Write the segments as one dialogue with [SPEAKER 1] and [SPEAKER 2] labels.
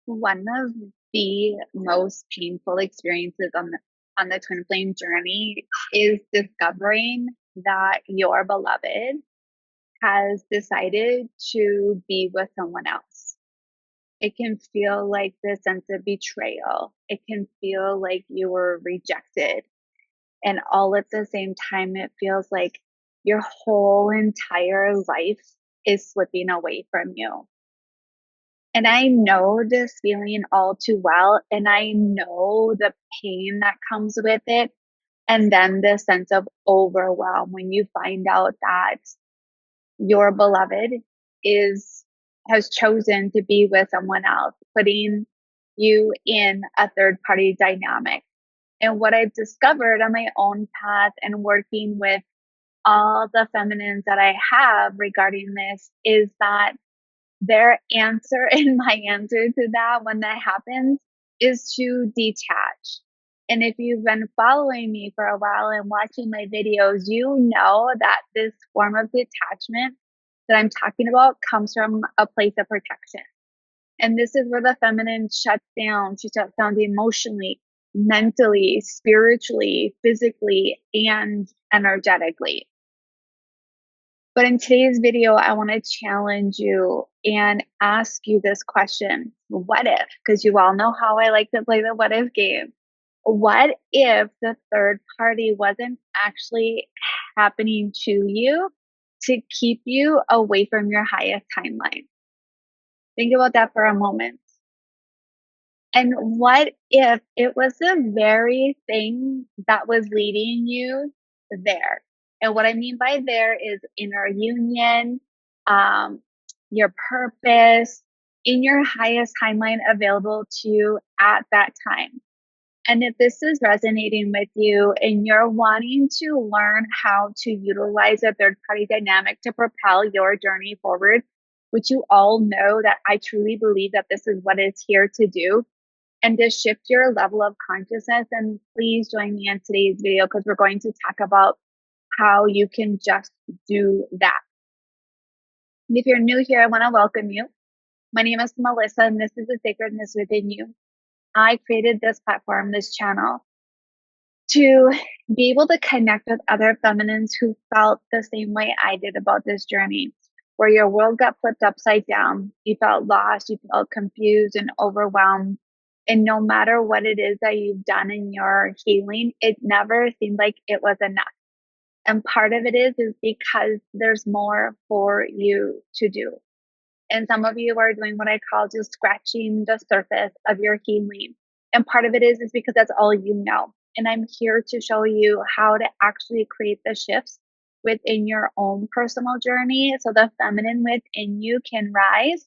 [SPEAKER 1] One of the most painful experiences on the twin flame journey is discovering that your beloved has decided to be with someone else. It can feel like this sense of betrayal. It can feel like you were rejected. And all at the same time, it feels like your whole entire life is slipping away from you. And I know this feeling all too well. And I know the pain that comes with it. And then the sense of overwhelm when you find out that your beloved is has chosen to be with someone else, putting you in a third party dynamic. And what I've discovered on my own path and working with all the feminines that I have regarding this is that their answer and my answer to that when that happens is to detach. And if you've been following me for a while and watching my videos, you know that this form of detachment that I'm talking about comes from a place of protection. And this is where the feminine shuts down. She shuts down emotionally, mentally, spiritually, physically, and energetically. But in today's video, I want to challenge you and ask you this question. What if? Because you all know how I like to play the what if game. What if the third party wasn't actually happening to you to keep you away from your highest timeline? Think about that for a moment. And what if it was the very thing that was leading you there? And what I mean by there is inner union, um, your purpose, in your highest timeline available to you at that time. And if this is resonating with you and you're wanting to learn how to utilize a third party dynamic to propel your journey forward, which you all know that I truly believe that this is what it's here to do, and to shift your level of consciousness, and please join me in today's video because we're going to talk about how you can just do that. And if you're new here, I want to welcome you. My name is Melissa, and this is the Sacredness Within You. I created this platform, this channel, to be able to connect with other feminines who felt the same way I did about this journey, where your world got flipped upside down. You felt lost, you felt confused and overwhelmed. And no matter what it is that you've done in your healing, it never seemed like it was enough. And part of it is because there's more for you to do. And some of you are doing what I call just scratching the surface of your healing. And part of it is because that's all you know. And I'm here to show you how to actually create the shifts within your own personal journey so the feminine within you can rise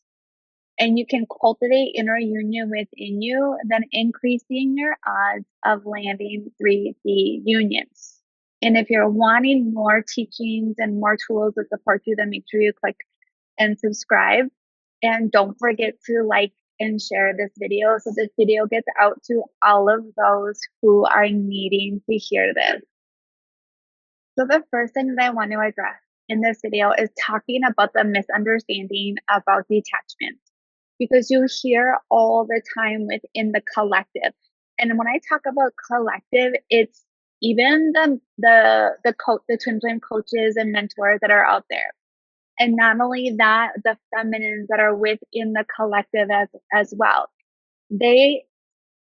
[SPEAKER 1] and you can cultivate inner union within you, then increasing your odds of landing 3D unions. And if you're wanting more teachings and more tools to support you, then make sure you click and subscribe. And don't forget to like and share this video so this video gets out to all of those who are needing to hear this. So the first thing that I want to address in this video is talking about the misunderstanding about detachment, because you hear all the time within the collective. And when I talk about collective, it's even the twin flame coaches and mentors that are out there. And not only that, the feminines that are within the collective as well. They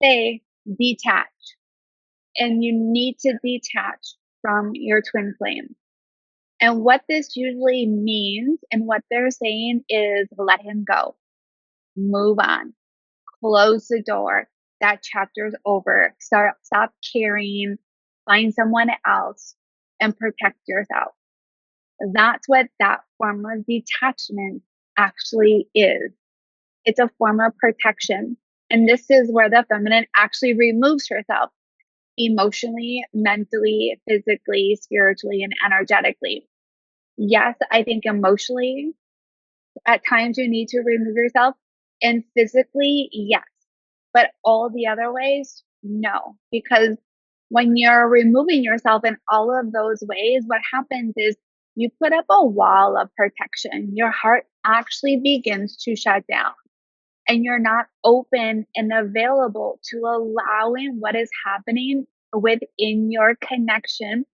[SPEAKER 1] say detach, and you need to detach from your twin flame. And what this usually means and what they're saying is let him go, move on, close the door. That chapter's over. Stop carrying, find someone else, and protect yourself. That's what that form of detachment actually is. It's a form of protection. And this is where the feminine actually removes herself emotionally, mentally, physically, spiritually, and energetically. Yes, I think emotionally, at times you need to remove yourself, and physically, yes. But all the other ways, no. Because when you're removing yourself in all of those ways, what happens is you put up a wall of protection. Your heart actually begins to shut down. and you're not open and available to allowing what is happening within your connection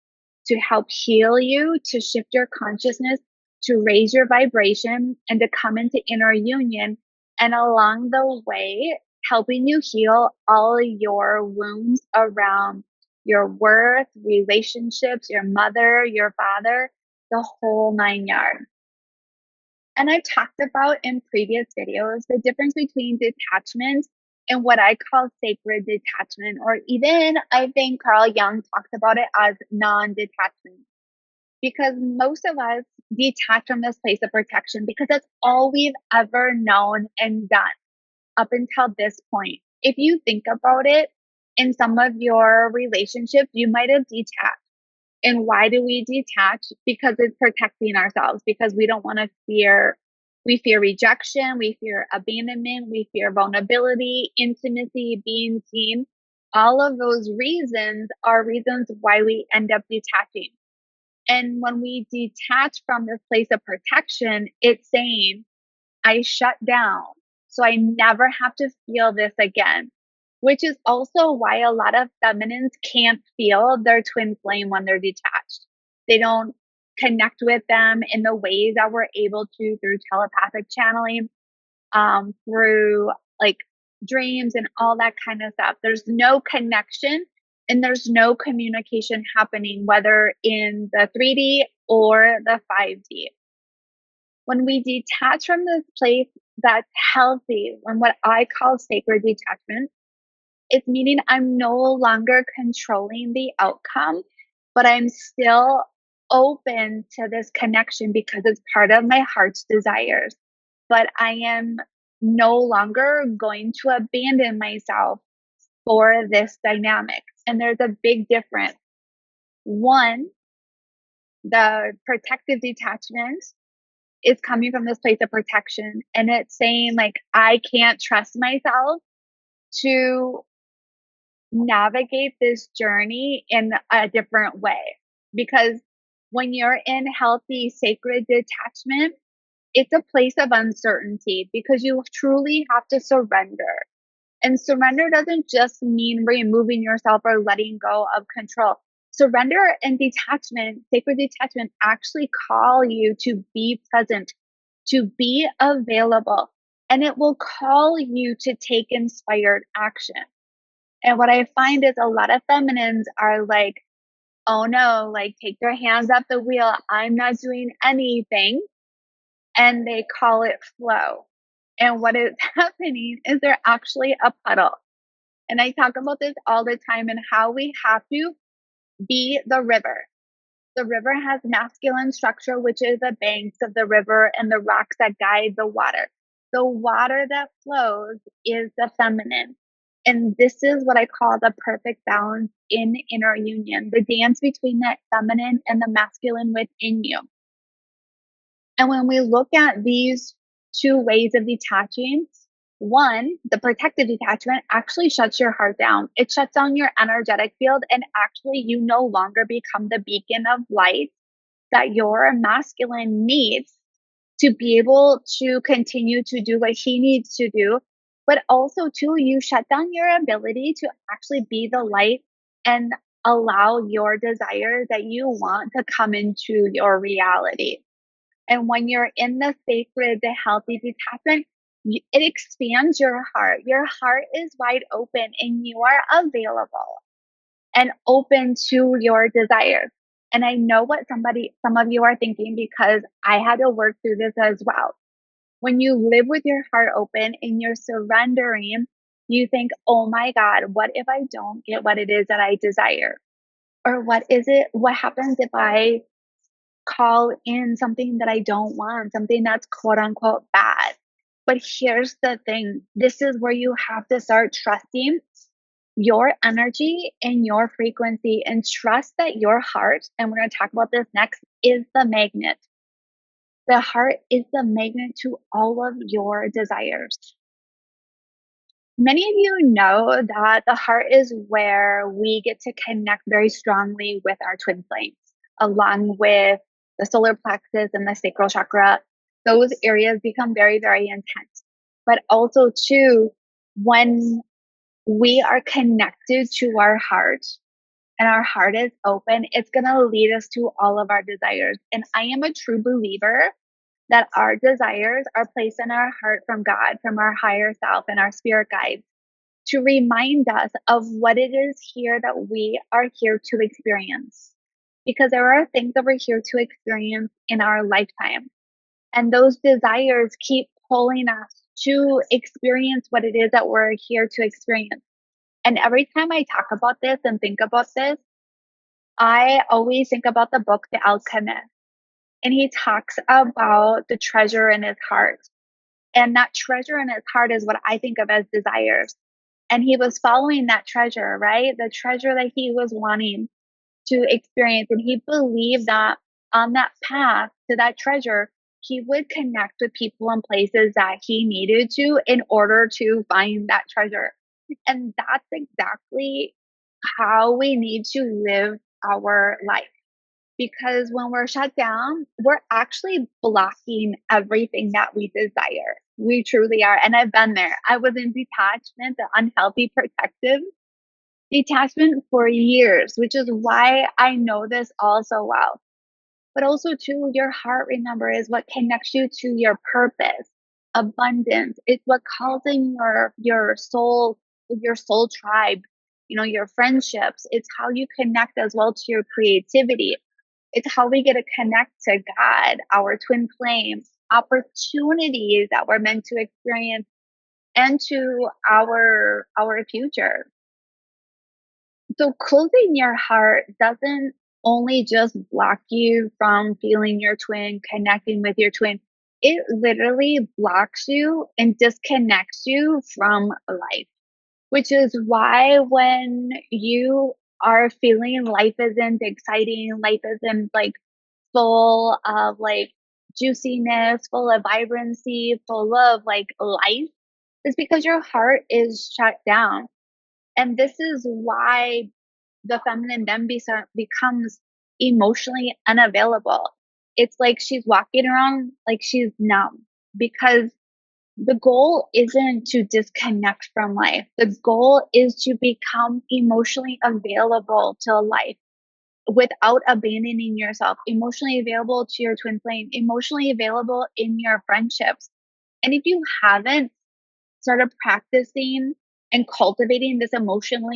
[SPEAKER 1] to help heal you, to shift your consciousness, to raise your vibration, and to come into inner union. And along the way, helping you heal all your wounds around your worth, relationships, your mother, your father, the whole nine yards. And I've talked about in previous videos the difference between detachment and what I call sacred detachment, or even I think Carl Jung talks about it as non detachment. Because most of us detach from this place of protection because that's all we've ever known and done up until this point. If you think about it, in some of your relationships, you might have detached. And why do we detach? Because it's protecting ourselves, because we don't want to fear. We fear rejection, we fear abandonment, we fear vulnerability, intimacy, being seen. All of those reasons are reasons why we end up detaching. And when we detach from this place of protection, it's saying, I shut down so I never have to feel this again, which is also why a lot of feminines can't feel their twin flame when they're detached. They don't connect with them in the ways that we're able to through telepathic channeling, through like dreams and all that kind of stuff. There's no connection and there's no communication happening, whether in the 3D or the 5D. When we detach from this place that's healthy, and what I call sacred detachment, it's meaning I'm no longer controlling the outcome, but I'm still open to this connection because it's part of my heart's desires. But I am no longer going to abandon myself for this dynamic. And there's a big difference. One, the protective detachment is coming from this place of protection, and it's saying, like, I can't trust myself to navigate this journey in a different way. Because when you're in healthy, sacred detachment, it's a place of uncertainty because you truly have to surrender. And surrender doesn't just mean removing yourself or letting go of control. Surrender and detachment, sacred detachment, actually call you to be present, to be available, and it will call you to take inspired action. And what I find is a lot of feminines are like, oh no, like take their hands off the wheel. I'm not doing anything. And they call it flow. And what is happening is they're actually a puddle. And I talk about this all the time and how we have to be the river. The river has masculine structure, which is the banks of the river and the rocks that guide the water. The water that flows is the feminine. And this is what I call the perfect balance in inner union, the dance between that feminine and the masculine within you. And when we look at these two ways of detaching, one, the protective detachment actually shuts your heart down. It shuts down your energetic field, and actually, you no longer become the beacon of light that your masculine needs to be able to continue to do what he needs to do. But also, too, you shut down your ability to actually be the light and allow your desires that you want to come into your reality. And when you're in the sacred, the healthy detachment, it expands your heart. Your heart is wide open and you are available and open to your desires. And I know what some of you are thinking because I had to work through this as well. When you live with your heart open and you're surrendering, you think, oh my God, what if I don't get what it is that I desire? Or what happens if I call in something that I don't want, something that's quote unquote bad? But here's the thing, this is where you have to start trusting your energy and your frequency, and trust that your heart, and we're going to talk about this next, is the magnet. The heart is the magnet to all of your desires. Many of you know that the heart is where we get to connect very strongly with our twin flames, along with the solar plexus and the sacral chakra. Those areas become very, very intense. But also, too, when we are connected to our heart and our heart is open, it's going to lead us to all of our desires. And I am a true believer that our desires are placed in our heart from God, from our higher self and our spirit guides to remind us of what it is here that we are here to experience. Because there are things that we're here to experience in our lifetime. And those desires keep pulling us to experience what it is that we're here to experience. And every time I talk about this and think about this, I always think about the book, The Alchemist. And he talks about the treasure in his heart. And that treasure in his heart is what I think of as desires. And he was following that treasure, right? The treasure that he was wanting to experience. And he believed that on that path to that treasure, he would connect with people and places that he needed to in order to find that treasure. And that's exactly how we need to live our life. Because when we're shut down, we're actually blocking everything that we desire. We truly are. And I've been there. I was in detachment, the unhealthy protective detachment for years, which is why I know this all so well. But also, too, your heart, remember, is what connects you to your purpose, abundance. It's what calls in your soul tribe, your friendships. It's how you connect as well to your creativity. It's how we get to connect to God, our twin flames, opportunities that we're meant to experience, and to our future. So closing your heart doesn't only just block you from feeling your twin, connecting with your twin. It literally blocks you and disconnects you from life, which is why when you are feeling life isn't exciting, life isn't like full of like juiciness, full of vibrancy, full of like life, is because your heart is shut down. And this is why the feminine then becomes emotionally unavailable. It's like she's walking around like she's numb because the goal isn't to disconnect from life. The goal is to become emotionally available to life without abandoning yourself, emotionally available to your twin flame, emotionally available in your friendships. And if you haven't started practicing and cultivating this emotional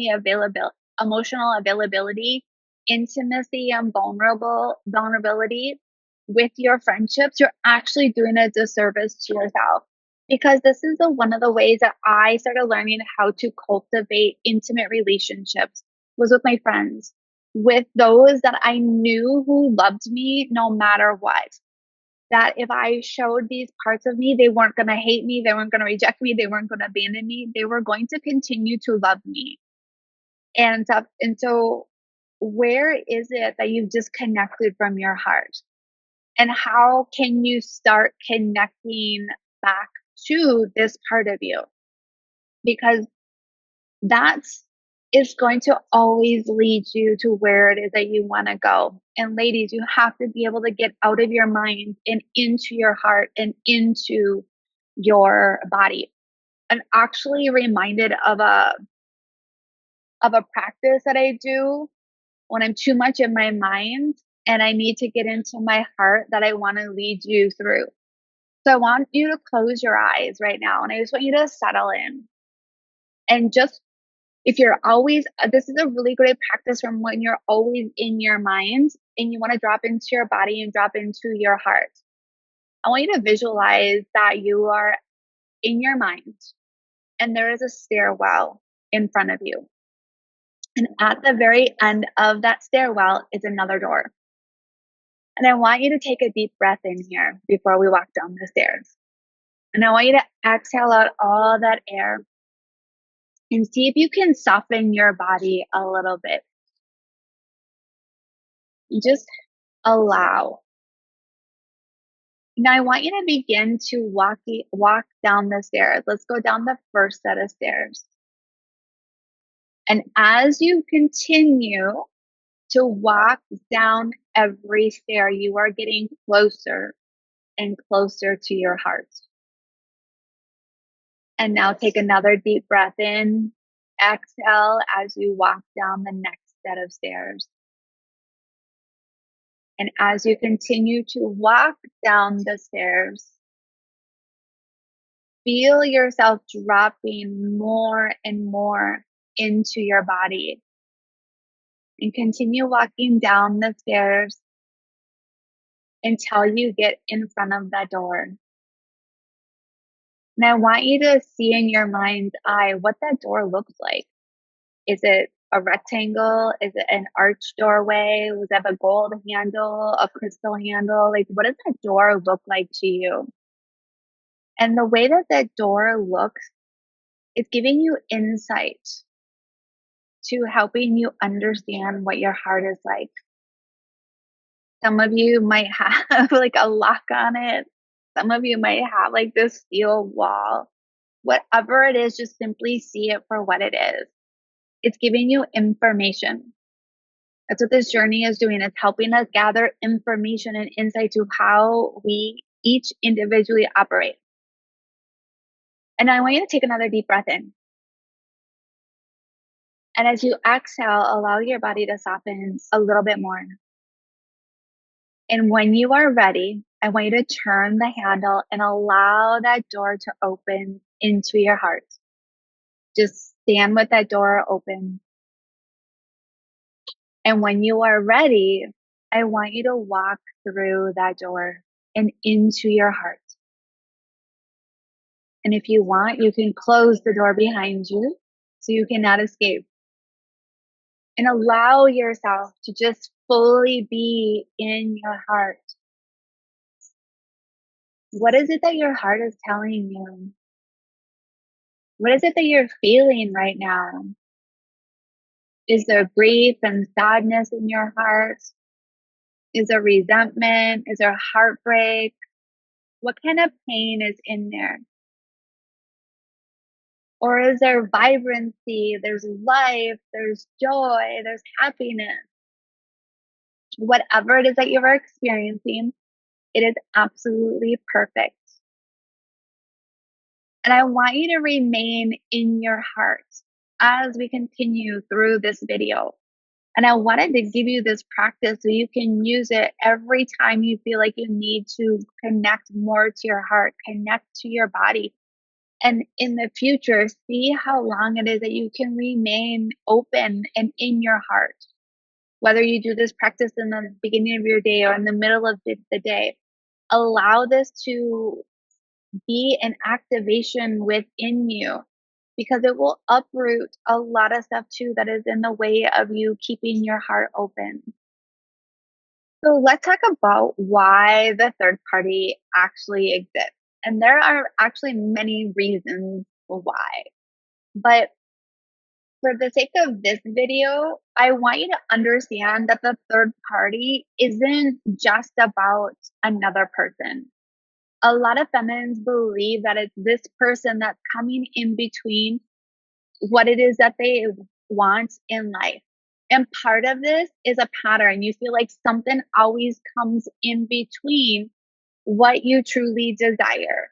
[SPEAKER 1] availability, intimacy, and vulnerability with your friendships, you're actually doing a disservice to yourself. Because this is one of the ways that I started learning how to cultivate intimate relationships was with my friends, with those that I knew who loved me no matter what. That if I showed these parts of me, they weren't going to hate me, they weren't going to reject me, they weren't going to abandon me, they were going to continue to love me. And so where is it that you've disconnected from your heart? And how can you start connecting back to this part of you? Because that's is going to always lead you to where it is that you want to go. And ladies, you have to be able to get out of your mind and into your heart and into your body. I'm actually reminded of a practice that I do when I'm too much in my mind and I need to get into my heart that I want to lead you through. So I want you to close your eyes right now and I just want you to settle in and just if you're always this is a really great practice from when you're always in your mind and you want to drop into your body and drop into your heart. I want you to visualize that you are in your mind and there is a stairwell in front of you. And at the very end of that stairwell is another door. And I want you to take a deep breath in here before we walk down the stairs. And I want you to exhale out all that air and see if you can soften your body a little bit. Just allow. Now I want you to begin to walk down the stairs. Let's go down the first set of stairs. And as you continue to walk down every stair, you are getting closer and closer to your heart. And now take another deep breath in. Exhale as you walk down the next set of stairs. And as you continue to walk down the stairs, feel yourself dropping more and more into your body. And continue walking down the stairs until you get in front of that door. And I want you to see in your mind's eye what that door looks like. Is it a rectangle? Is it an arch doorway? Does it have a gold handle, a crystal handle? Like, what does that door look like to you? And the way that that door looks, it's giving you insight to helping you understand what your heart is like. Some of you might have like a lock on it. Some of you might have like this steel wall. Whatever it is, just simply see it for what it is. It's giving you information. That's what this journey is doing. It's helping us gather information and insight to how we each individually operate. And I want you to take another deep breath in. And as you exhale, allow your body to soften a little bit more. And when you are ready, I want you to turn the handle and allow that door to open into your heart. Just stand with that door open. And when you are ready, I want you to walk through that door and into your heart. And if you want, you can close the door behind you so you cannot escape. And allow yourself to just fully be in your heart. What is it that your heart is telling you? What is it that you're feeling right now? Is there grief and sadness in your heart? Is there resentment? Is there heartbreak? What kind of pain is in there? Or is there vibrancy? There's life, there's joy, there's happiness. Whatever it is that you're experiencing, it is absolutely perfect. And I want you to remain in your heart as we continue through this video. And I wanted to give you this practice so you can use it every time you feel like you need to connect more to your heart, connect to your body. And in the future, see how long it is that you can remain open and in your heart. Whether you do this practice in the beginning of your day or in the middle of the day, allow this to be an activation within you, because it will uproot a lot of stuff too that is in the way of you keeping your heart open. So let's talk about why the third party actually exists. And there are actually many reasons why. But for the sake of this video, I want you to understand that the third party isn't just about another person. A lot of feminines believe that it's this person that's coming in between what it is that they want in life. And part of this is a pattern. You feel like something always comes in between what you truly desire,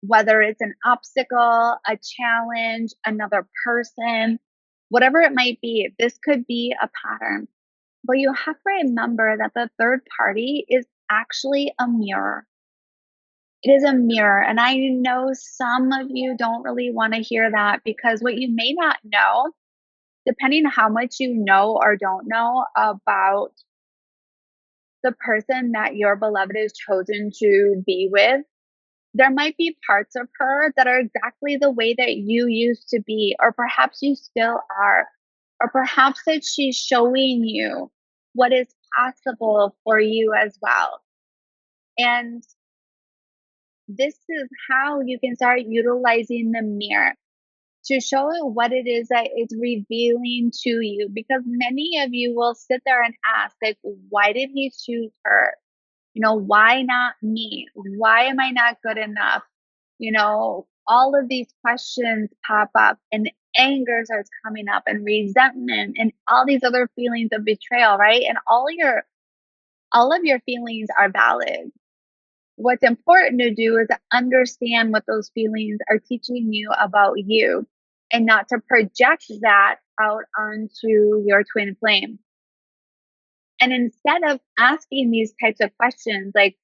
[SPEAKER 1] whether it's an obstacle, a challenge, another person, whatever it might be. This could be a pattern. But you have to remember that the third party is actually a mirror. It is a mirror. And I know some of you don't really want to hear that, because what you may not know, depending on how much you know or don't know about the person that your beloved is chosen to be with, there might be parts of her that are exactly the way that you used to be, or perhaps you still are, or perhaps that she's showing you what is possible for you as well. And this is how you can start utilizing the mirror to show it what it is that it's revealing to you. Because many of you will sit there and ask, like, why did he choose her? You know, why not me? Why am I not good enough? You know, all of these questions pop up, and anger starts coming up, and resentment, and all these other feelings of betrayal, right? And all of your feelings are valid. what's important to do is understand what those feelings are teaching you about you and not to project that out onto your twin flame. And instead of asking these types of questions, like,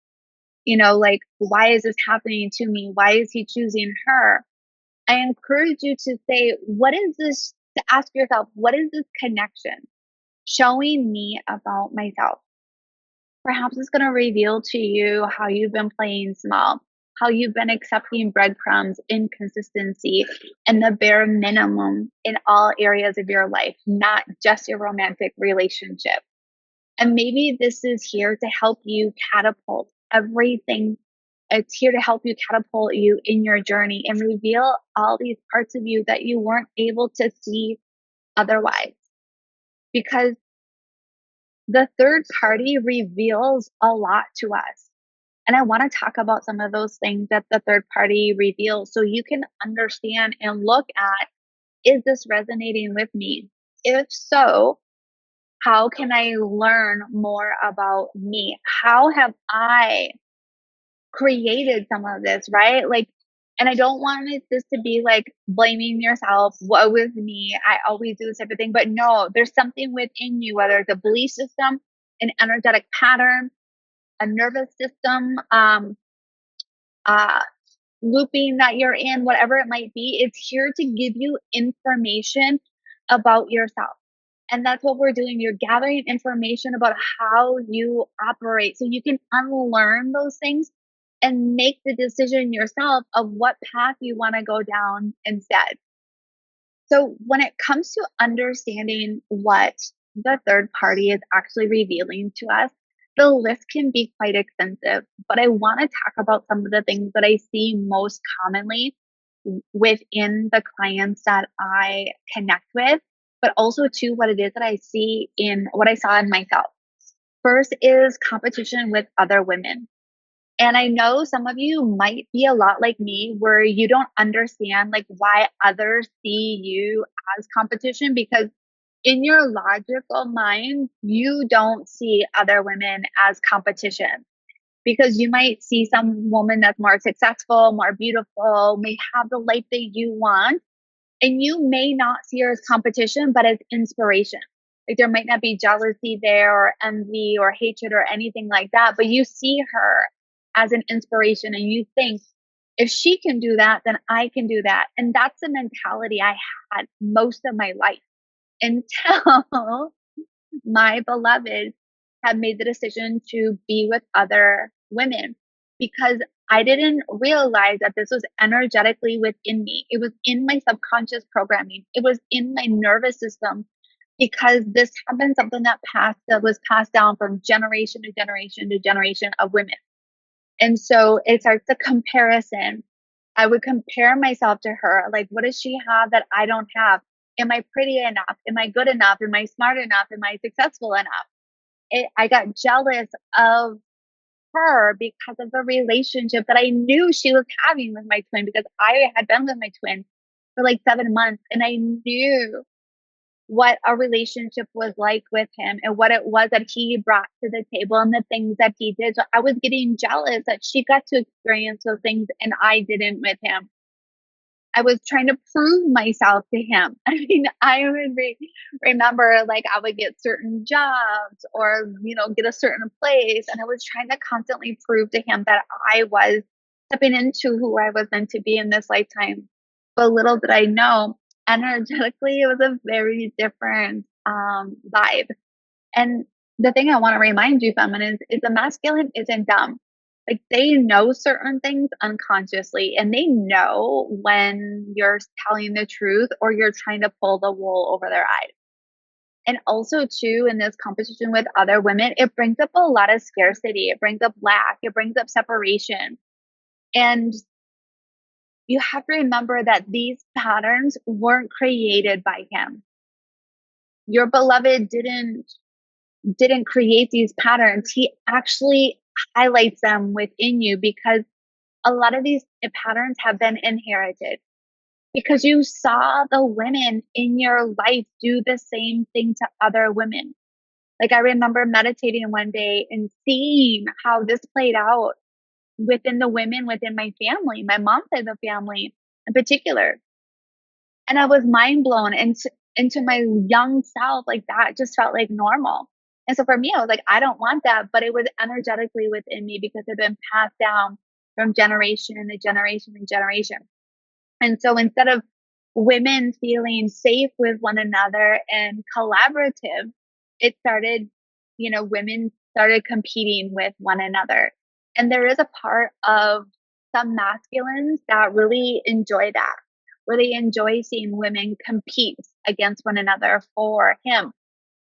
[SPEAKER 1] like, why is this happening to me? Why is he choosing her? I encourage you to say, what is this? To ask yourself, what is this connection showing me about myself? Perhaps it's going to reveal to you how you've been playing small, how you've been accepting breadcrumbs, inconsistency, and the bare minimum in all areas of your life, not just your romantic relationship. And maybe this is here to help you catapult everything. It's here to help you catapult you in your journey and reveal all these parts of you that you weren't able to see otherwise. Because the third party reveals a lot to us. And I want to talk about some of those things that the third party reveals so you can understand and look at, is this resonating with me? If so, how can I learn more about me? How have I created some of this, right? Like, and I don't want this to be like blaming yourself. What was me? I always do this type of thing. But no, there's something within you, whether it's a belief system, an energetic pattern, a nervous system, uh, looping that you're in, whatever it might be. It's here to give you information about yourself. And that's what we're doing. You're gathering information about how you operate so you can unlearn those things and make the decision yourself of what path you want to go down instead. So, when it comes to understanding what the third party is actually revealing to us, the list can be quite extensive. But I want to talk about some of the things that I see most commonly within the clients that I connect with, but also to what it is that I see in what I saw in myself. First is competition with other women. And I know some of you might be a lot like me where you don't understand like why others see you as competition, because in your logical mind, you don't see other women as competition, because you might see some woman that's more successful, more beautiful, may have the life that you want, and you may not see her as competition, but as inspiration. Like there might not be jealousy there or envy or hatred or anything like that, but you see her as an inspiration and you think, if she can do that, then I can do that. And that's the mentality I had most of my life until my beloved had made the decision to be with other women, because I didn't realize that this was energetically within me. It was in my subconscious programming. It was in my nervous system, because this had been something that was passed down from generation to generation to generation of women. And so it starts a comparison. I would compare myself to her. Like, what does she have that I don't have? Am I pretty enough? Am I good enough? Am I smart enough? Am I successful enough? I got jealous of her because of the relationship that I knew she was having with my twin, because I had been with my twin for like 7 months and I knew what a relationship was like with him and what it was that he brought to the table and the things that he did. So I was getting jealous that she got to experience those things and I didn't with him. I was trying to prove myself to him. I mean, I would remember like I would get certain jobs or, get a certain place. And I was trying to constantly prove to him that I was stepping into who I was meant to be in this lifetime. But little did I know, energetically, it was a very different vibe. And the thing I want to remind you, feminines, is the masculine isn't dumb. Like they know certain things unconsciously and they know when you're telling the truth or you're trying to pull the wool over their eyes. And also, too, in this competition with other women, it brings up a lot of scarcity. It brings up lack. It brings up separation. And you have to remember that these patterns weren't created by him. Your beloved didn't create these patterns. He actually highlights them within you, because a lot of these patterns have been inherited because you saw the women in your life do the same thing to other women. Like I remember meditating one day and seeing how this played out. within the women within my family, my mom's side of the family in particular. And I was mind blown into my young self, like that just felt like normal. And so for me, I was like, I don't want that, but it was energetically within me because it had been passed down from generation to generation and generation. And so instead of women feeling safe with one another and collaborative, it started, women started competing with one another. And there is a part of some masculines that really enjoy that, where they enjoy seeing women compete against one another for him.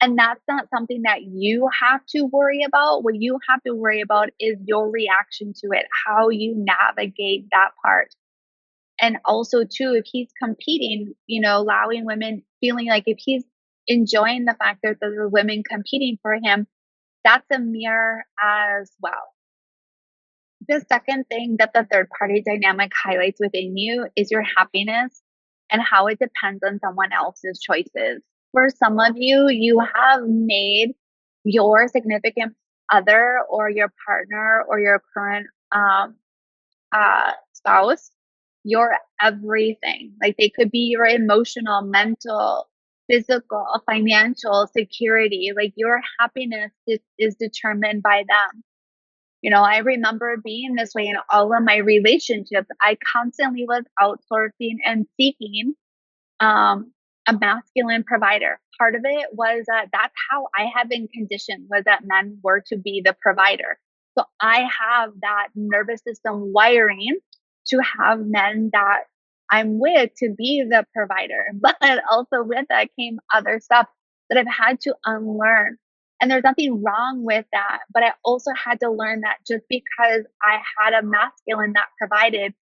[SPEAKER 1] And that's not something that you have to worry about. What you have to worry about is your reaction to it, how you navigate that part. And also too, if he's competing, allowing women feeling like if he's enjoying the fact that there's women competing for him, that's a mirror as well. The second thing that the third party dynamic highlights within you is your happiness and how it depends on someone else's choices. For some of you, you have made your significant other or your partner or your current spouse your everything. Like they could be your emotional, mental, physical, financial security. Like your happiness is determined by them. I remember being this way in all of my relationships. I constantly was outsourcing and seeking a masculine provider. Part of it was that that's how I had been conditioned, was that men were to be the provider. So I have that nervous system wiring to have men that I'm with to be the provider. But also with that came other stuff that I've had to unlearn. And there's nothing wrong with that. But I also had to learn that just because I had a masculine that provided,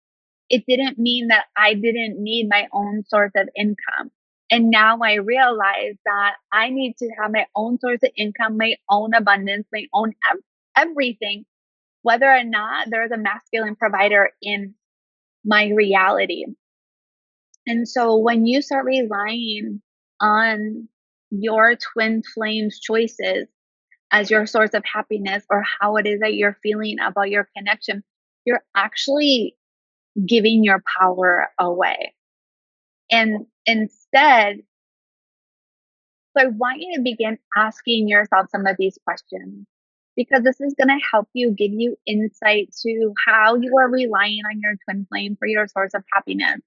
[SPEAKER 1] it didn't mean that I didn't need my own source of income. And now I realize that I need to have my own source of income, my own abundance, my own everything, whether or not there's a masculine provider in my reality. And so when you start relying on your twin flames choices as your source of happiness or how it is that you're feeling about your connection, you're actually giving your power away. And instead, so I want you to begin asking yourself some of these questions because this is going to help you give you insight to how you are relying on your twin flame for your source of happiness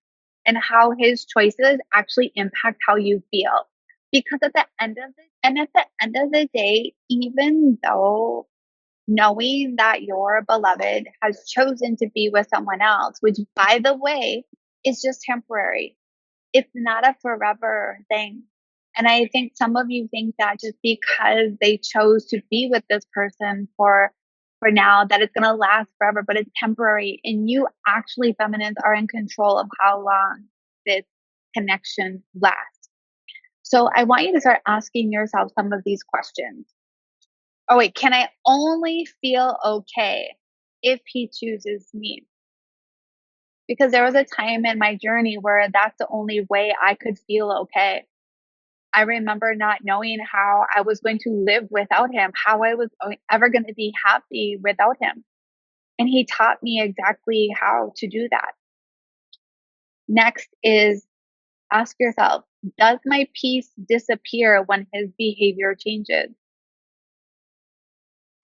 [SPEAKER 1] and how his choices actually impact how you feel. Because at the end of the day, even though knowing that your beloved has chosen to be with someone else, which by the way is just temporary, it's not a forever thing. And I think some of you think that just because they chose to be with this person for now, that it's going to last forever, but it's temporary. And you actually, feminines, are in control of how long this connection lasts. So I want you to start asking yourself some of these questions. Oh, wait, can I only feel okay if he chooses me? Because there was a time in my journey where that's the only way I could feel okay. I remember not knowing how I was going to live without him, how I was ever going to be happy without him. And he taught me exactly how to do that. Next is ask yourself, does my peace disappear when his behavior changes?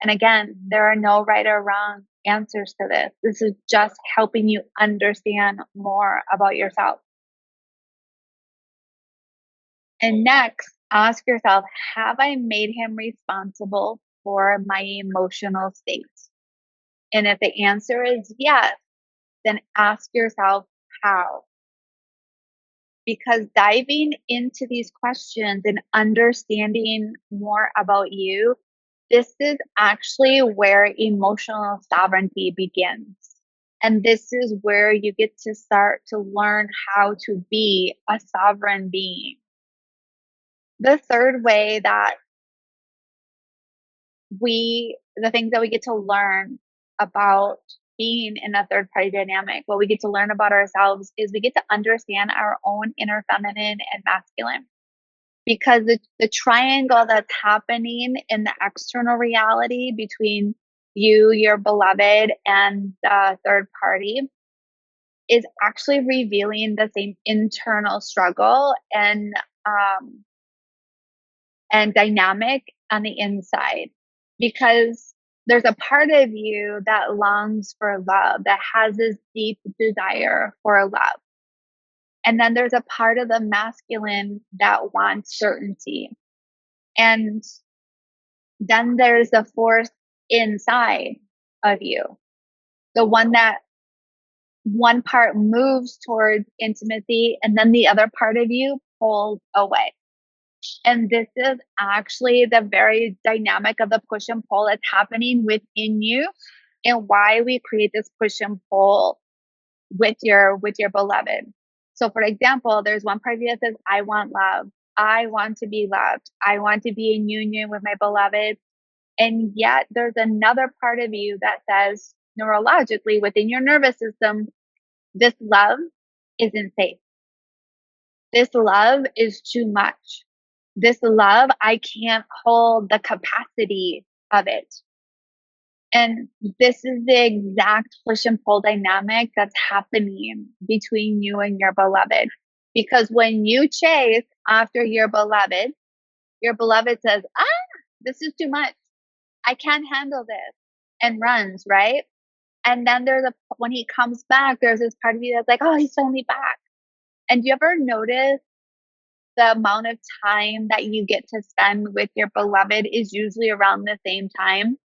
[SPEAKER 1] And again, there are no right or wrong answers to this. This is just helping you understand more about yourself. And next, ask yourself, have I made him responsible for my emotional states? And if the answer is yes, then ask yourself how. Because diving into these questions and understanding more about you, this is actually where emotional sovereignty begins. And this is where you get to start to learn how to be a sovereign being. The third way that the things that we get to learn about being in a third party dynamic, what we get to learn about ourselves is we get to understand our own inner feminine and masculine. Because the triangle that's happening in the external reality between you, your beloved, and the third party is actually revealing the same internal struggle um, and dynamic on the inside, because there's a part of you that longs for love, that has this deep desire for love. And then there's a part of the masculine that wants certainty. And then there's the force inside of you, the one that one part moves towards intimacy and then the other part of you pulls away. And this is actually the very dynamic of the push and pull that's happening within you, and why we create this push and pull with your beloved. So for example, there's one part of you that says, I want love. I want to be loved. I want to be in union with my beloved. And yet there's another part of you that says neurologically within your nervous system, this love isn't safe. This love is too much. This love, I can't hold the capacity of it. And this is the exact push and pull dynamic that's happening between you and your beloved. Because when you chase after your beloved says, this is too much. I can't handle this, and runs, right? And then when he comes back, there's this part of you that's like, oh, he's finally back. And do you ever notice the amount of time that you get to spend with your beloved is usually around the same time,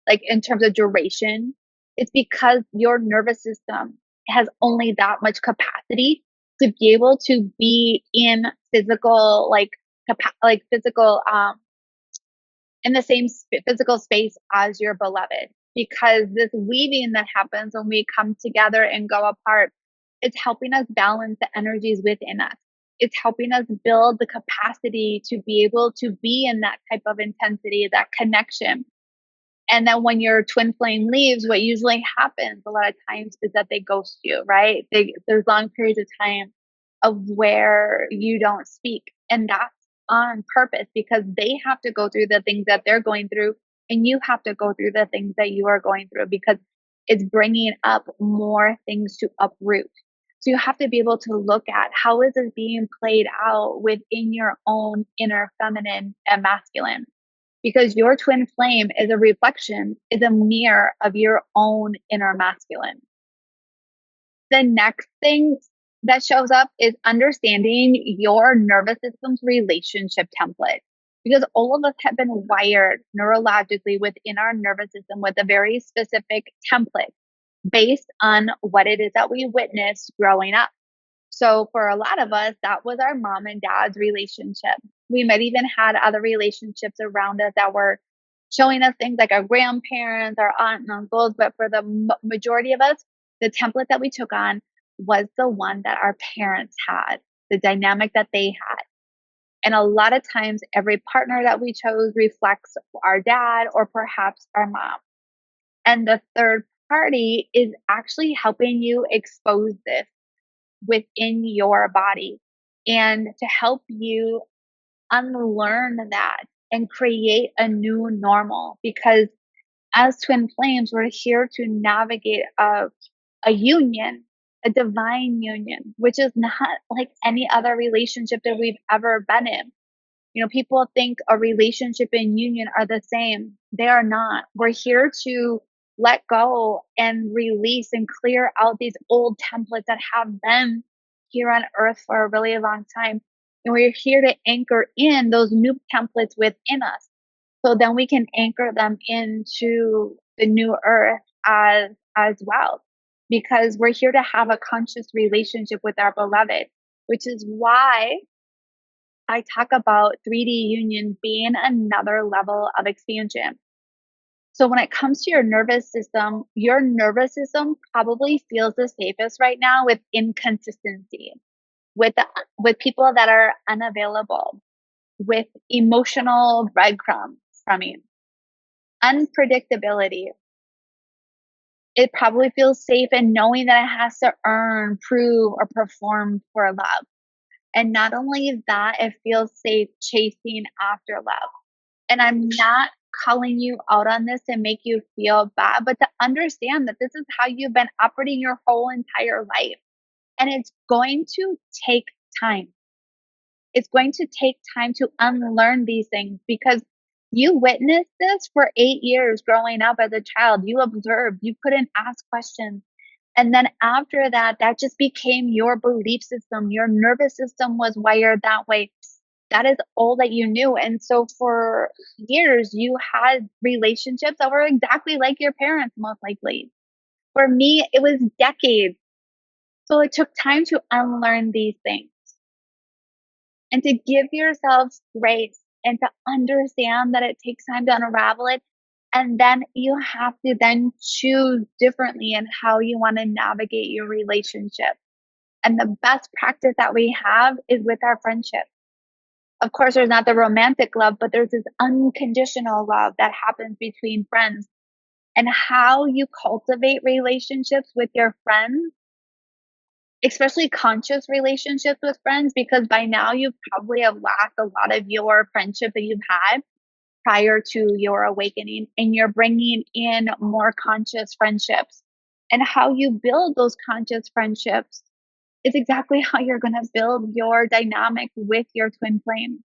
[SPEAKER 1] like in terms of duration? It's because your nervous system has only that much capacity to be able to be in physical, physical, in the same physical space as your beloved. Because this weaving that happens when we come together and go apart, it's helping us balance the energies within us. It's helping us build the capacity to be able to be in that type of intensity, that connection. And then when your twin flame leaves, what usually happens a lot of times is that they ghost you, right? There's long periods of time of where you don't speak. And that's on purpose, because they have to go through the things that they're going through, and you have to go through the things that you are going through, because it's bringing up more things to uproot. So you have to be able to look at how is this being played out within your own inner feminine and masculine, because your twin flame is a reflection, is a mirror of your own inner masculine. The next thing that shows up is understanding your nervous system's relationship template, because all of us have been wired neurologically within our nervous system with a very specific template based on what it is that we witnessed growing up. So for a lot of us, that was our mom and dad's relationship. We might even had other relationships around us that were showing us things like our grandparents, our aunt and uncles. But for the majority of us, the template that we took on was the one that our parents had, the dynamic that they had. And a lot of times, every partner that we chose reflects our dad or perhaps our mom. And the third party is actually helping you expose this within your body and to help you unlearn that and create a new normal. Because as twin flames, we're here to navigate a union, a divine union, which is not like any other relationship that we've ever been in. You know, people think a relationship and union are the same. They are not. We're here to let go and release and clear out these old templates that have been here on earth for a really long time. And we're here to anchor in those new templates within us. So then we can anchor them into the new earth as well. Because we're here to have a conscious relationship with our beloved, which is why I talk about 3D union being another level of expansion. So when it comes to your nervous system probably feels the safest right now with inconsistency, with people that are unavailable, with emotional breadcrumbs from you, unpredictability. It probably feels safe in knowing that it has to earn, prove, or perform for love. And not only that, it feels safe chasing after love. And I'm not calling you out on this to make you feel bad, but to understand that this is how you've been operating your whole entire life. And it's going to take time. It's going to take time to unlearn these things because you witnessed this for 8 years growing up as a child. You observed, you couldn't ask questions. And then after that, that just became your belief system. Your nervous system was wired that way. That is all that you knew. And so for years, you had relationships that were exactly like your parents, most likely. For me, it was decades. So it took time to unlearn these things and to give yourselves grace and to understand that it takes time to unravel it. And then you have to then choose differently in how you want to navigate your relationship. And the best practice that we have is with our friendship. Of course, there's not the romantic love, but there's this unconditional love that happens between friends. And how you cultivate relationships with your friends, especially conscious relationships with friends, because by now you probably have lost a lot of your friendship that you've had prior to your awakening, and you're bringing in more conscious friendships. And how you build those conscious friendships is exactly how you're going to build your dynamic with your twin flame.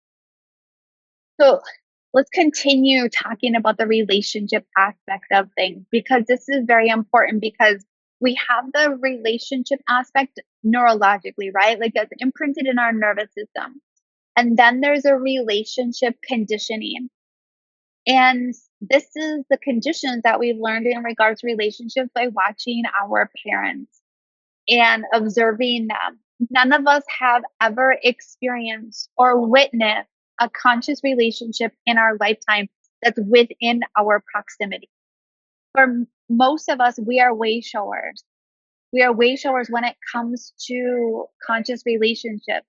[SPEAKER 1] So let's continue talking about the relationship aspect of things, because this is very important, because we have the relationship aspect neurologically, right? Like that's imprinted in our nervous system. And then there's a relationship conditioning. And this is the conditions that we've learned in regards to relationships by watching our parents and observing them. None of us have ever experienced or witnessed a conscious relationship in our lifetime that's within our proximity. For most of us, we are way showers. We are way showers when it comes to conscious relationships,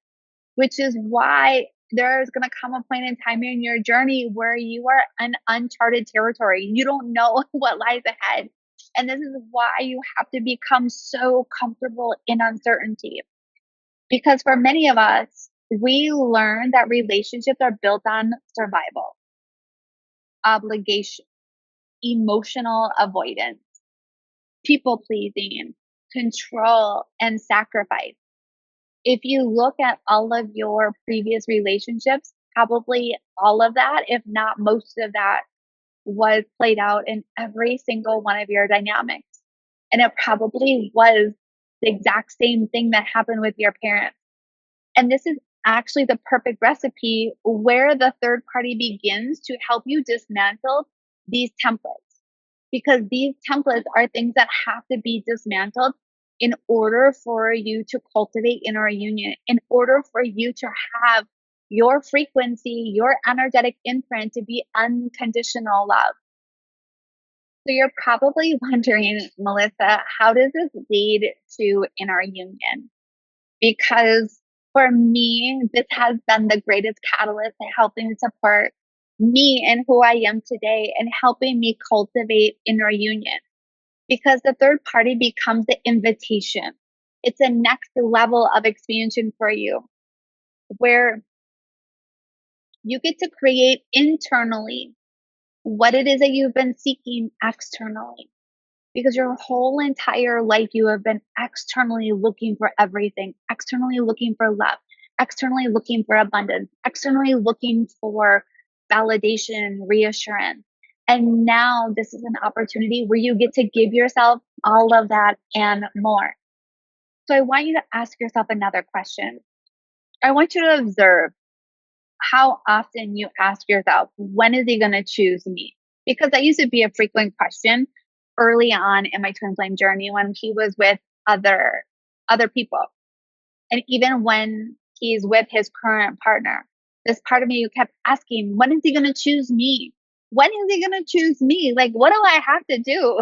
[SPEAKER 1] which is why there's going to come a point in time in your journey where you are in uncharted territory. You don't know what lies ahead. And this is why you have to become so comfortable in uncertainty. Because for many of us, we learn that relationships are built on survival, obligation, emotional avoidance, people pleasing, control, and sacrifice. If you look at all of your previous relationships, probably all of that, if not most of that, was played out in every single one of your dynamics. And it probably was the exact same thing that happened with your parents. And this is actually the perfect recipe where the third party begins to help you dismantle these templates. Because these templates are things that have to be dismantled in order for you to cultivate inner union, in order for you to have your frequency, your energetic imprint to be unconditional love. So you're probably wondering, Melissa, how does this lead to inner union? Because for me, this has been the greatest catalyst to helping support me and who I am today and helping me cultivate inner union. Because the third party becomes the invitation. It's a next level of expansion for you where you get to create internally what it is that you've been seeking externally. Because your whole entire life, you have been externally looking for everything, externally looking for love, externally looking for abundance, externally looking for validation, reassurance. And now this is an opportunity where you get to give yourself all of that and more. So I want you to ask yourself another question. I want you to observe how often you ask yourself, when is he going to choose me? Because that used to be a frequent question early on in my twin flame journey when he was with other people. And even when he's with his current partner, this part of me who kept asking, when is he going to choose me? When is he going to choose me? Like, what do I have to do?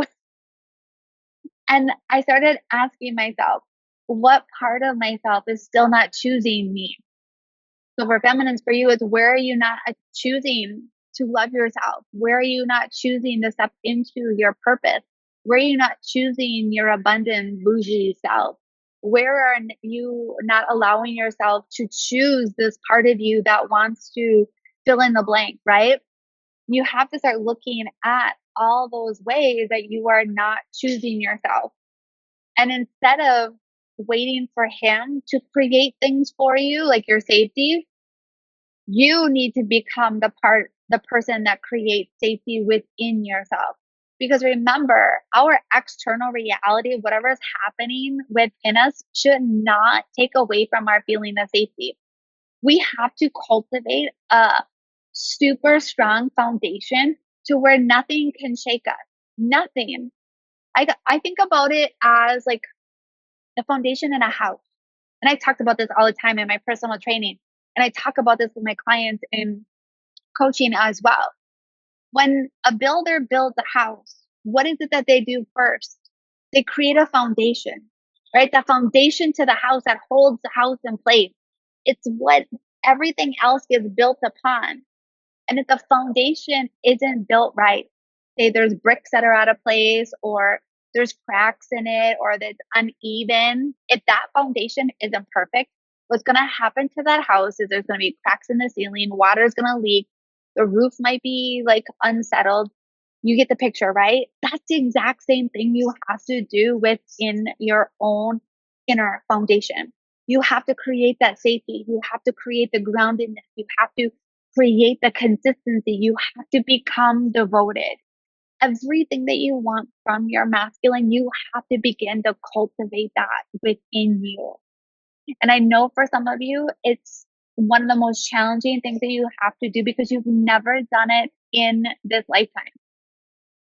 [SPEAKER 1] And I started asking myself, what part of myself is still not choosing me? So for feminines, for you, it's where are you not choosing to love yourself? Where are you not choosing to step into your purpose? Where are you not choosing your abundant, bougie self? Where are you not allowing yourself to choose this part of you that wants to fill in the blank, right? You have to start looking at all those ways that you are not choosing yourself. And instead of waiting for him to create things for you, like your safety, you need to become the person that creates safety within yourself. Because remember, our external reality, whatever is happening within us, should not take away from our feeling of safety. We have to cultivate a super strong foundation to where nothing can shake us. Nothing. I think about it as like the foundation in a house. And I talked about this all the time in my personal training. And I talk about this with my clients in coaching as well. When a builder builds a house, what is it that they do first? They create a foundation, right? The foundation to the house that holds the house in place. It's what everything else gets built upon. And if the foundation isn't built right, say there's bricks that are out of place or there's cracks in it or that's uneven, if that foundation isn't perfect, what's going to happen to that house is there's going to be cracks in the ceiling, water's going to leak, the roof might be like unsettled. You get the picture, right? That's the exact same thing you have to do within your own inner foundation. You have to create that safety. You have to create the groundedness. You have to create the consistency. You have to become devoted. Everything that you want from your masculine, you have to begin to cultivate that within you. And I know for some of you, it's one of the most challenging things that you have to do because you've never done it in this lifetime.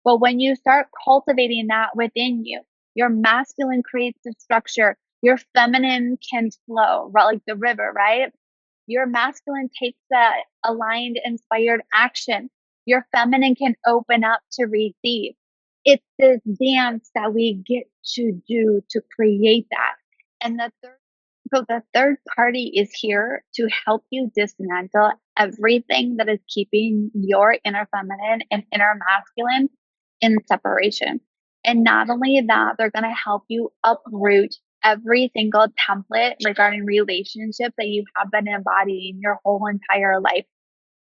[SPEAKER 1] But when you start cultivating that within you, your masculine creates the structure, your feminine can flow, right? Like the river, right? Your masculine takes that aligned, inspired action. Your feminine can open up to receive. It's this dance that we get to do to create that. And the third party is here to help you dismantle everything that is keeping your inner feminine and inner masculine in separation. And not only that, they're going to help you uproot every single template regarding relationships that you have been embodying your whole entire life.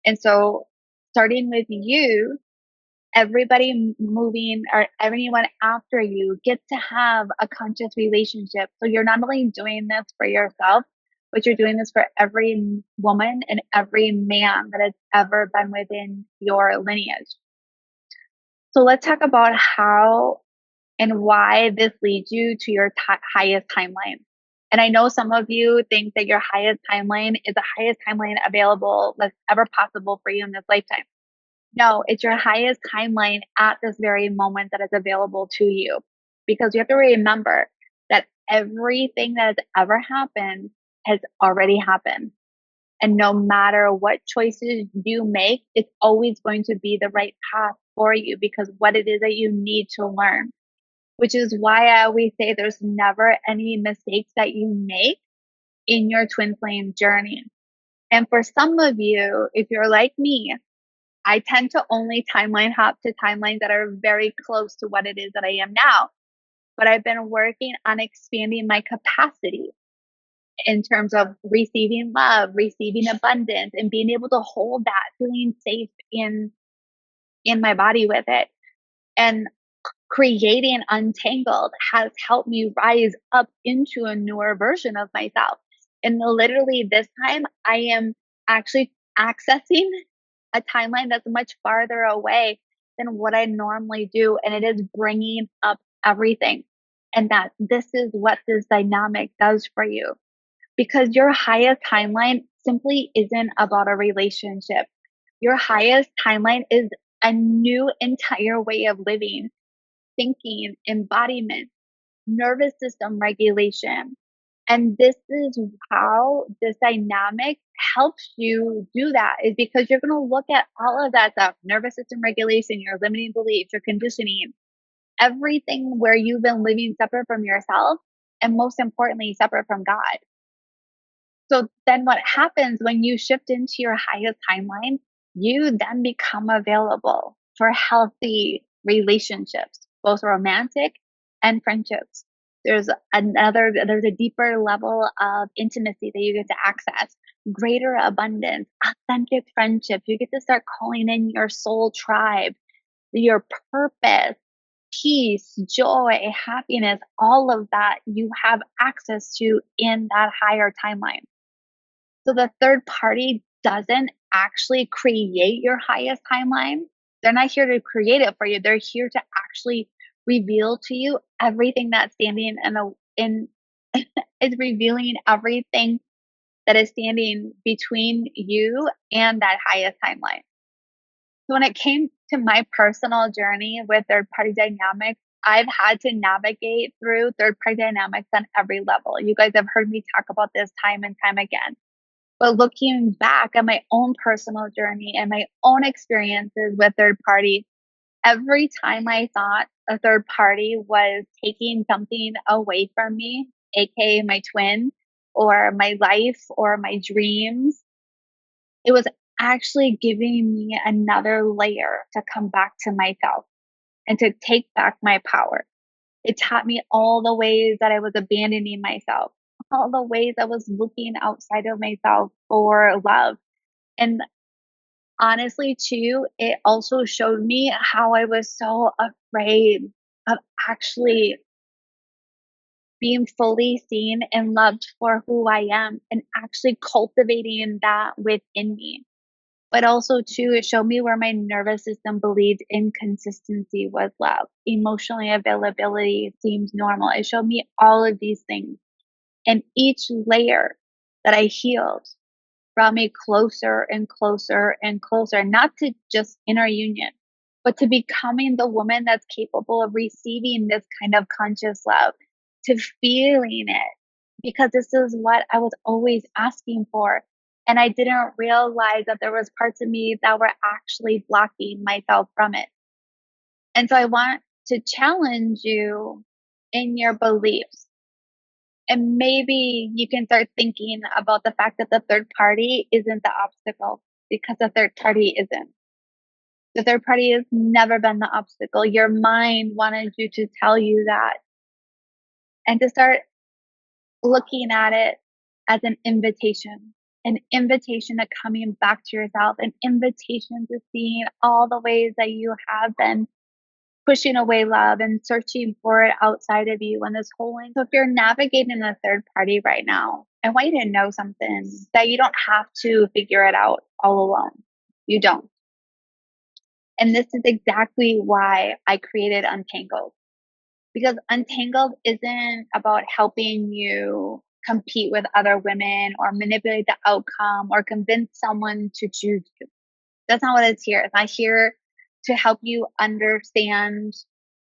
[SPEAKER 1] And so, starting with you, everybody moving or anyone after you gets to have a conscious relationship. So, you're not only doing this for yourself, but you're doing this for every woman and every man that has ever been within your lineage. So, let's talk about how and why this leads you to your highest timeline. And I know some of you think that your highest timeline is the highest timeline available that's ever possible for you in this lifetime. No, it's your highest timeline at this very moment that is available to you. Because you have to remember that everything that has ever happened has already happened. And no matter what choices you make, it's always going to be the right path for you because what it is that you need to learn, which is why I always say there's never any mistakes that you make in your twin flame journey. And for some of you, if you're like me, I tend to only timeline hop to timelines that are very close to what it is that I am now. But I've been working on expanding my capacity in terms of receiving love, receiving abundance, and being able to hold that, feeling safe in my body with it. And creating Untangled has helped me rise up into a newer version of myself. And literally this time I am actually accessing a timeline that's much farther away than what I normally do. And it is bringing up everything. And that this is what this dynamic does for you because your highest timeline simply isn't about a relationship. Your highest timeline is a new entire way of living, thinking, embodiment, nervous system regulation. And this is how this dynamic helps you do that is because you're going to look at all of that stuff, nervous system regulation, your limiting beliefs, your conditioning, everything where you've been living separate from yourself. And most importantly, separate from God. So then what happens when you shift into your highest timeline, you then become available for healthy relationships, both romantic and friendships. There's a deeper level of intimacy that you get to access, greater abundance, authentic friendships. You get to start calling in your soul tribe, your purpose, peace, joy, happiness, all of that you have access to in that higher timeline. So the third party doesn't actually create your highest timeline. They're not here to create it for you. They're here to actually reveal to you everything that's standing in is revealing everything that is standing between you and that highest timeline. So when it came to my personal journey with third party dynamics, I've had to navigate through third party dynamics on every level. You guys have heard me talk about this time and time again. But looking back at my own personal journey and my own experiences with third party, every time I thought a third party was taking something away from me, aka my twin or my life or my dreams, it was actually giving me another layer to come back to myself and to take back my power. It taught me all the ways that I was abandoning myself, all the ways I was looking outside of myself for love. And honestly, too, it also showed me how I was so afraid of actually being fully seen and loved for who I am and actually cultivating that within me. But also, too, it showed me where my nervous system believed inconsistency was love. Emotional availability seems normal. It showed me all of these things. And each layer that I healed brought me closer and closer and closer, not to just inner union, but to becoming the woman that's capable of receiving this kind of conscious love, to feeling it, because this is what I was always asking for. And I didn't realize that there was parts of me that were actually blocking myself from it. And so I want to challenge you in your beliefs. And maybe you can start thinking about the fact that the third party isn't the obstacle, because the third party isn't. The third party has never been the obstacle. Your mind wanted you to tell you that, and to start looking at it as an invitation to coming back to yourself, an invitation to seeing all the ways that you have been pushing away love and searching for it outside of you and this whole thing. So if you're navigating a third party right now, I want you to know something, that you don't have to figure it out all alone. You don't. And this is exactly why I created Untangled. Because Untangled isn't about helping you compete with other women or manipulate the outcome or convince someone to choose you. That's not what it's here. It's not here to help you understand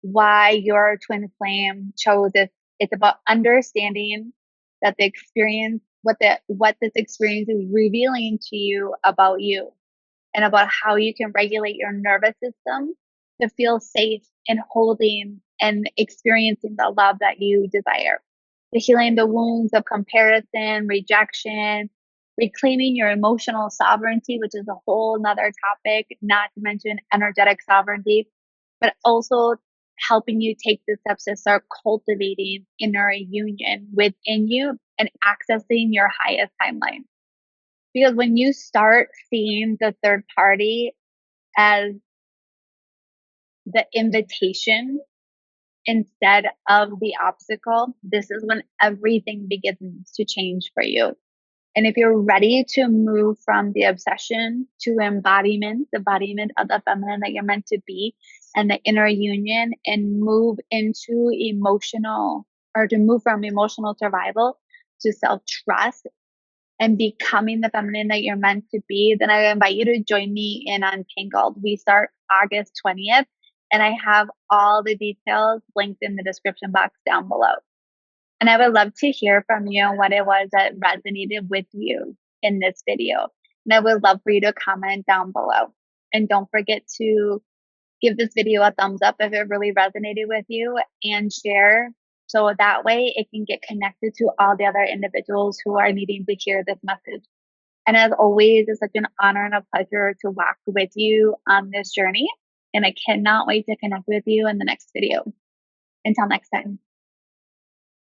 [SPEAKER 1] why your twin flame chose it. It's about understanding that the experience, what this experience is revealing to you about you, and about how you can regulate your nervous system to feel safe in holding and experiencing the love that you desire. To healing the wounds of comparison, rejection, reclaiming your emotional sovereignty, which is a whole nother topic, not to mention energetic sovereignty, but also helping you take the steps to start cultivating inner union within you and accessing your highest timeline. Because when you start seeing the third party as the invitation instead of the obstacle, this is when everything begins to change for you. And if you're ready to move from the obsession to embodiment of the feminine that you're meant to be, and the inner union, and move into to move from emotional survival to self-trust and becoming the feminine that you're meant to be, then I invite you to join me in Untangled. We start August 20th, and I have all the details linked in the description box down below. And I would love to hear from you on what it was that resonated with you in this video. And I would love for you to comment down below. And don't forget to give this video a thumbs up if it really resonated with you, and share, so that way it can get connected to all the other individuals who are needing to hear this message. And as always, it's such an honor and a pleasure to walk with you on this journey. And I cannot wait to connect with you in the next video. Until next time.